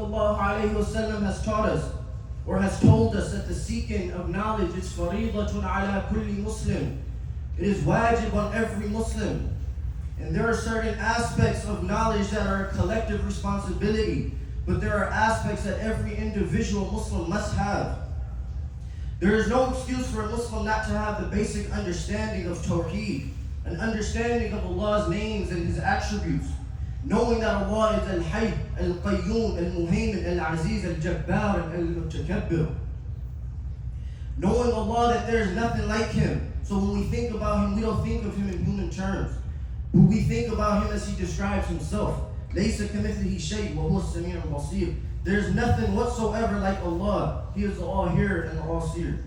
sallallahu alayhi wa sallam has taught us, or has told us, that the seeking of knowledge is faridatun ala kulli Muslim. It is wajib on every Muslim. And there are certain aspects of knowledge that are a collective responsibility, but there are aspects that every individual Muslim must have. There is no excuse for a Muslim not to have the basic understanding of Tawheed, an understanding of Allah's names and His attributes, knowing that Allah is Al-Hayy, Al-Qayyum, Al-Muhaymin, Al-Aziz, Al-Jabbar, and Al-Mutakabbir. Knowing Allah that there is nothing like Him. So when we think about Him, we don't think of Him in human terms. But we think about Him as He describes Himself. لَيْسَ كَمِثْلِهِ شَيْءٌ وَهُوَ السَّمِيعُ الْبَصِيرُ. There's nothing whatsoever like Allah. He is the all-hearer and the all-seer.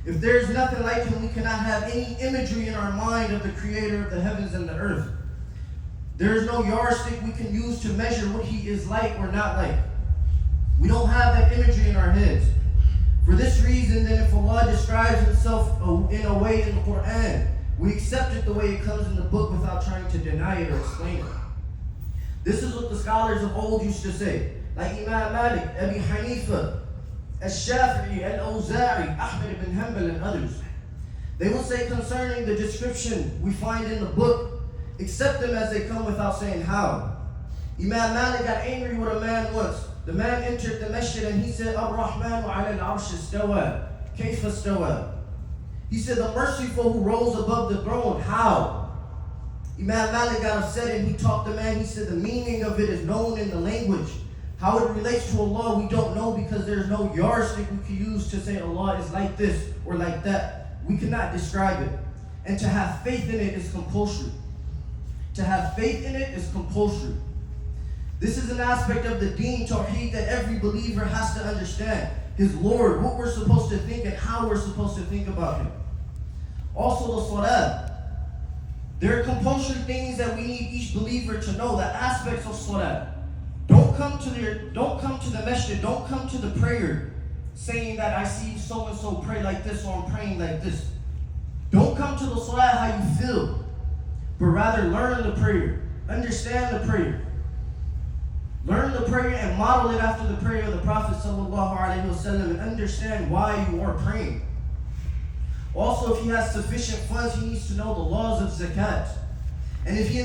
If there's nothing like Him, we cannot have any imagery in our mind of the Creator of the heavens and the earth. There is no yardstick we can use to measure what He is like or not like. We don't have that imagery in our heads. For this reason, then, if Allah describes Himself in a way in the Quran, we accept it the way it comes in the book without trying to deny it or explain it. This is what the scholars of old used to say, like Imam Malik, Abi Hanifa, Al-Shafi'i, Al-Awza'i, Ahmed ibn Hanbal, and others. They will say concerning the description we find in the book, accept them as they come without saying how. Imam Malik got angry with a man once. The man entered the masjid and he said, Ar-Rahmanu ala al-arsh istawa, kayfa istawa. He said, the merciful who rose above the throne, how? Imam Malik got upset and he taught the man, he said, the meaning of it is known in the language. How it relates to Allah, we don't know, because there's no yardstick we can use to say Allah is like this or like that. We cannot describe it. And to have faith in it is compulsory. To have faith in it is compulsory. This is an aspect of the deen, Tawheed, that every believer has to understand. His Lord, what we're supposed to think and how we're supposed to think about Him. Also the salah. There are compulsory things that we need each believer to know, the aspects of salah. Don't come to the masjid, don't come to the prayer saying that I see so-and-so pray like this or I'm praying like this. Don't come to the salah how you feel, but rather learn the prayer, understand the prayer. Learn the prayer and model it after the prayer of the Prophet ﷺ and understand why you are praying. Also, if he has sufficient funds, he needs to know the laws of zakat. And if he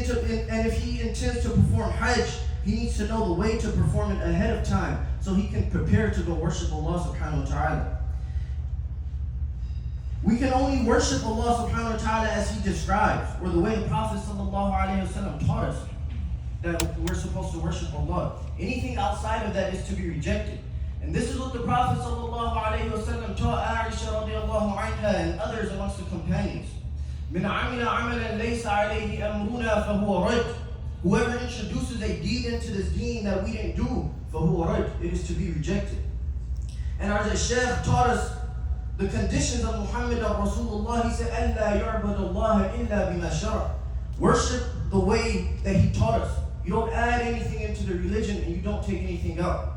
intends to perform hajj, he needs to know the way to perform it ahead of time so he can prepare to go worship Allah subhanahu wa ta'ala. We can only worship Allah subhanahu wa ta'ala as He describes, or the way the Prophet ﷺ taught us that we're supposed to worship Allah. Anything outside of that is to be rejected. And this is what the Prophet ﷺ taught Aisha radiallahu anha and others amongst the companions. مِنْ عَمِلَ عَمَلًا لَيْسَ عَلَيْهِ أَمْرُنَا فَهُوَ رَدٌّ. Whoever introduces a deed into this deen that we didn't do, فَهُوَ رَدٌّ, it is to be rejected. And our Shaykh taught us the conditions of Muhammad Rasulullah. He said, أَلَّا يُعْبَدُ اللَّهَ إِلَّا بِمَا شَرَعَ. Worship the way that He taught us. You don't add anything into the religion and you don't take anything out.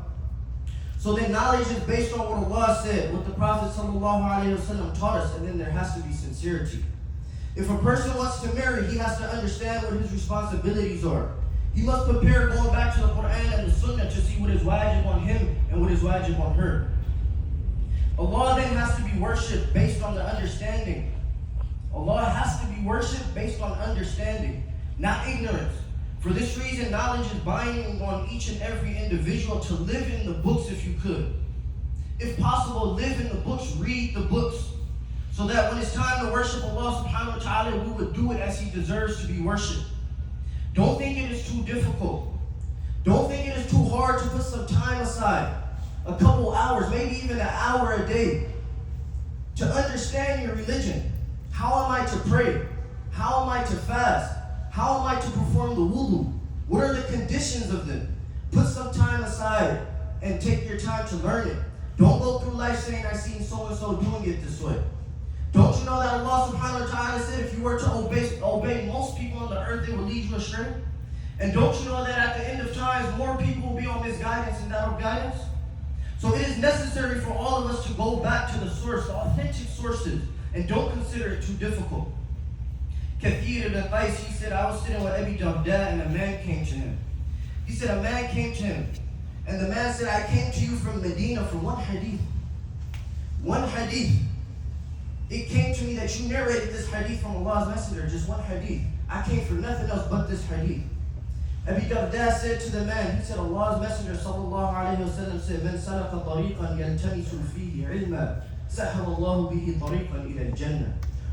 So then knowledge is based on what Allah said, what the Prophet ﷺ taught us, and then there has to be sincerity. If a person wants to marry, he has to understand what his responsibilities are. He must prepare going back to the Quran and the Sunnah to see what is wajib on him and what is wajib on her. Allah then has to be worshipped based on the understanding. Allah has to be worshipped based on understanding, not ignorance. For this reason, knowledge is binding on each and every individual to live in the books if you could. If possible, live in the books, read the books, so that when it's time to worship Allah subhanahu wa ta'ala, we would do it as He deserves to be worshipped. Don't think it is too difficult. Don't think it is too hard to put some time aside, a couple hours, maybe even an hour a day, to understand your religion. How am I to pray? How am I to fast? How am I to perform the wudu? What are the conditions of them? Put some time aside and take your time to learn it. Don't go through life saying, I've seen so-and-so doing it this way. Don't you know that Allah subhanahu wa ta'ala said if you were to obey most people on the earth, they will lead you astray? And don't you know that at the end of times, more people will be on misguidance and not guidance? So it is necessary for all of us to go back to the source, the authentic sources, and don't consider it too difficult. Kathir ibn Qais, he said, I was sitting with Abi Darda and a man came to him. He said, a man came to him And the man said, I came to you from Medina for one hadith. One hadith. It came to me that you narrated this hadith from Allah's Messenger, just one hadith. I came for nothing else but this hadith. Abu Darda said to the man, he said, Allah's Messenger sallallahu alayhi wa sallam said, من سلك طريقا يلتمس فيه علما سهل الله به طريقا إلى الجنة.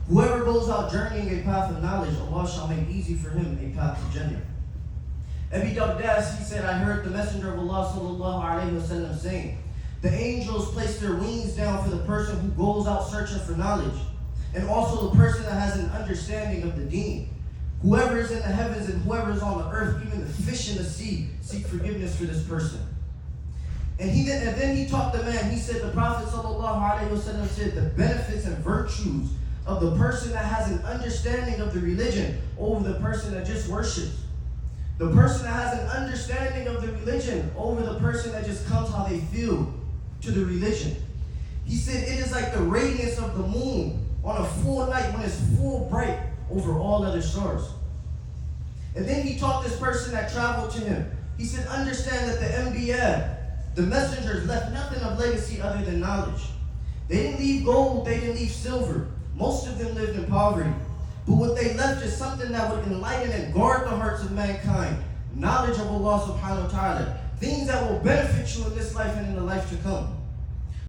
Whoever goes out journeying a path of knowledge, Allah shall make easy for him a path to Jannah. Abu Darda, he said, I heard the Messenger of Allah sallallahu alayhi wa sallam saying, the angels place their wings down for the person who goes out searching for knowledge, and also the person that has an understanding of the deen. Whoever is in the heavens and whoever is on the earth, even the fish in the sea, seek forgiveness for this person. And then he taught the man, he said, the Prophet ﷺ said, the benefits and virtues of the person that has an understanding of the religion over the person that just worships. The person that has an understanding of the religion over the person that just comes how they feel to the religion. He said, it is like the radiance of the moon on a full night when it's full bright over all other stars. And then he taught this person that traveled to him. He said, understand that the Anbiya, the messengers, left nothing of legacy other than knowledge. They didn't leave gold, they didn't leave silver. Most of them lived in poverty. But what they left is something that would enlighten and guard the hearts of mankind. Knowledge of Allah subhanahu wa ta'ala. Things that will benefit you in this life and in the life to come.